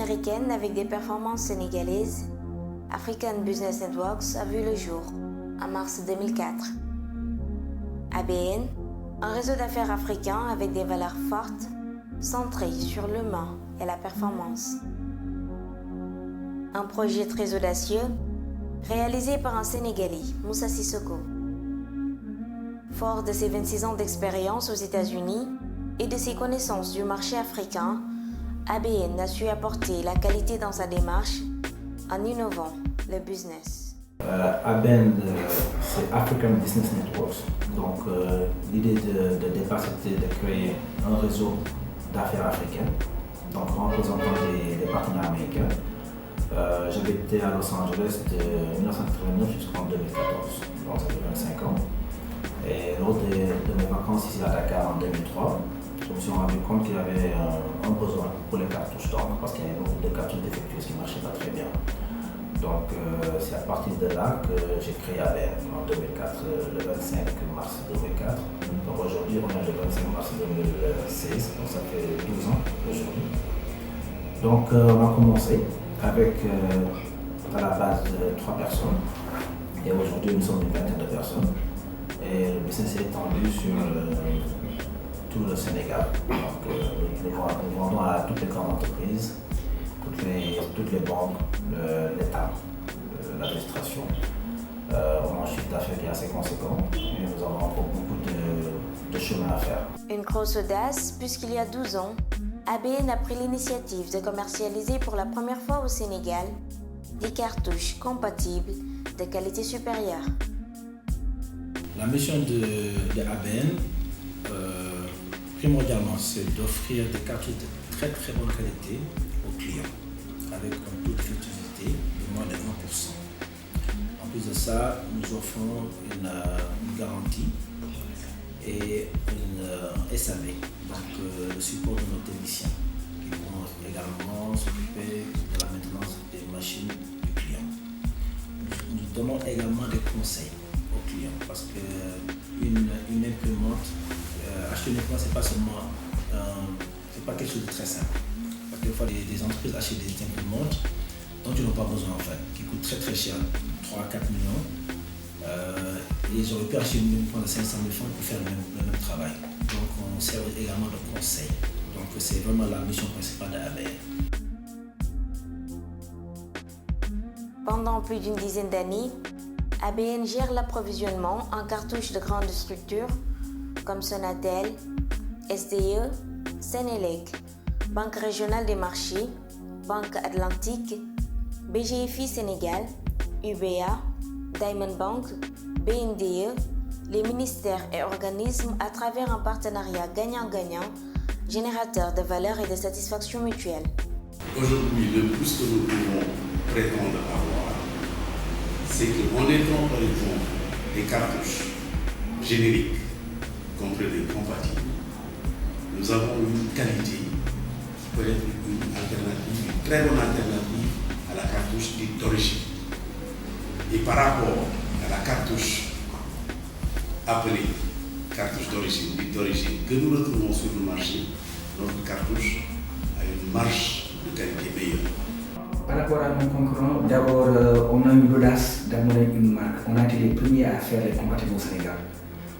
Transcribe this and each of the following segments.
américaine avec des performances sénégalaises, African Business Networks a vu le jour en mars 2004. ABN, un réseau d'affaires africain avec des valeurs fortes, centrées sur l'humain et la performance. Un projet très audacieux, réalisé par un Sénégalais, Moussa Sissoko. Fort de ses 26 ans d'expérience aux États-Unis et de ses connaissances du marché africain, ABN a su apporter la qualité dans sa démarche en innovant le business. ABN, c'est African Business Networks. Donc, l'idée de départ, c'était de créer un réseau d'affaires africaines, donc en représentant des partenaires américains. J'habitais à Los Angeles de 1989 jusqu'en 2014, donc ça fait 25 ans. Et lors de mes vacances ici à Dakar en 2003, je me suis rendu compte qu'il y avait un besoin pour les cartouches d'or, parce qu'il y avait beaucoup de cartouches défectueuses qui ne marchaient pas très bien. Donc c'est à partir de là que j'ai créé ABN en 2004, le 25 mars 2004. Donc aujourd'hui on est le 25 mars 2016, donc ça fait 12 ans aujourd'hui. Donc on a commencé avec à la base 3 personnes et aujourd'hui nous sommes une vingtaine de personnes. Et le business est étendu sur tout le Sénégal. Donc nous vendons à toutes les grandes entreprises, toutes les banques, l'État, l'administration. On a un chiffre d'affaires qui est assez conséquent et nous avons encore beaucoup de chemin à faire. Une grosse audace puisqu'il y a 12 ans, ABN a pris l'initiative de commercialiser pour la première fois au Sénégal des cartouches compatibles de qualité supérieure. La mission de ABN, primordialement, c'est d'offrir des cartouches de très très bonne qualité aux clients, avec un taux d'effectivité de moins de 1%. En plus de ça, nous offrons une garantie et une SAV, donc le support de nos techniciens, qui vont également s'occuper de la maintenance des machines du client. Nous donnons également des conseils aux clients, parce qu'une imprimante, acheter une imprimante, c'est pas seulement c'est pas quelque chose de très simple. Parce que des fois, des entreprises achètent des imprimantes dont ils n'ont pas besoin en fait, qui coûtent très très cher, 3 à 4 millions. Et ils auraient pu acheter une imprimante de 500 000 francs pour faire le même travail. Donc on sert également de conseil. Donc c'est vraiment la mission principale de ABN. Pendant plus d'une dizaine d'années, ABN gère l'approvisionnement en cartouches de grandes structures comme Sonatel, SDE, Sénélec, Banque régionale des marchés, Banque Atlantique, BGFI Sénégal, UBA, Diamond Bank, BNDE, les ministères et organismes à travers un partenariat gagnant-gagnant, générateur de valeur et de satisfaction mutuelle. Aujourd'hui, le plus que nous pouvons prétendre avoir, c'est qu'en étant par exemple des cartouches génériques contre des compatibles, nous avons une qualité qui peut être une alternative, une très bonne alternative à la cartouche dite d'origine. Et par rapport à la cartouche appelée cartouche d'origine, dite d'origine, que nous retrouvons sur le marché, notre cartouche a une marge de qualité meilleure. Par rapport à nos concurrents, d'abord, on a eu l'audace d'amener une marque. On a été les premiers à faire les compatibles au Sénégal.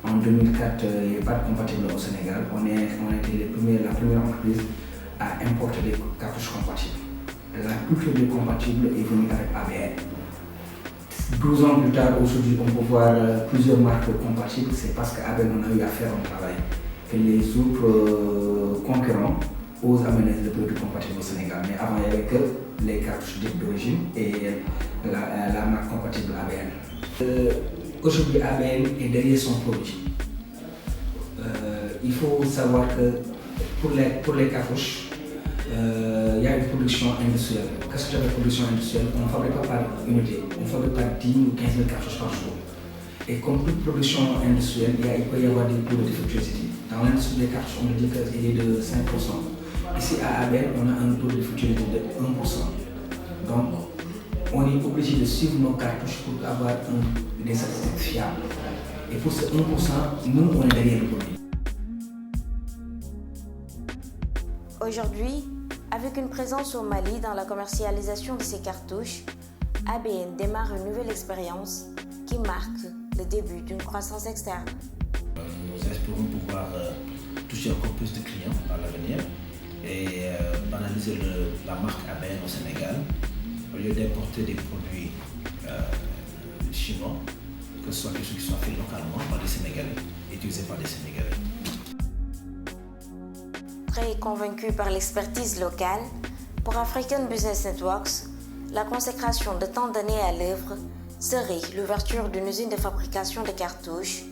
En 2004, il n'y avait pas de compatible au Sénégal. On a été la première entreprise à importer des cartouches compatibles. La culture des compatibles est venue avec ABN. 12 ans plus tard, aujourd'hui, on peut voir plusieurs marques compatibles. C'est parce qu'ABN on a eu à faire un travail que les autres concurrents osent amener le produit compatible au Sénégal. Mais avant, il n'y avait que les cartouches dites d'origine et la marque compatible ABN. Aujourd'hui, ABN est derrière son produit. Il faut savoir que pour les cartouches, il y a une production industrielle. Qu'est-ce que c'est la production industrielle? On ne fabrique pas par unité, on fabrique par 10 000 ou 15 000 cartouches par jour. Et comme toute production industrielle, il peut y avoir des taux de défectuosité. Dans l'industrie des cartouches, on dit qu'il est de 5%. Ici à ABN, on a un taux de défectuosité de 1%. Donc, on est obligé de suivre nos cartouches pour avoir des statistiques fiables. Et pour ce 1%, nous, on est derrière le produit. Aujourd'hui, Avec une présence au Mali dans la commercialisation de ces cartouches, ABN démarre une nouvelle expérience qui marque le début d'une croissance externe. Nous espérons pouvoir toucher encore plus de clients à l'avenir et banaliser la marque ABN au Sénégal au lieu d'importer des produits chinois, que ce soit quelque chose qui soit fait localement par des Sénégalais, utilisé par des Sénégalais. Très convaincu par l'expertise locale, pour African Business Networks, la consécration de tant d'années à l'œuvre serait l'ouverture d'une usine de fabrication de cartouches,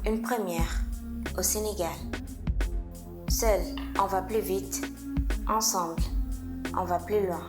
une première au Sénégal. Seul, on va plus vite. Ensemble, on va plus loin.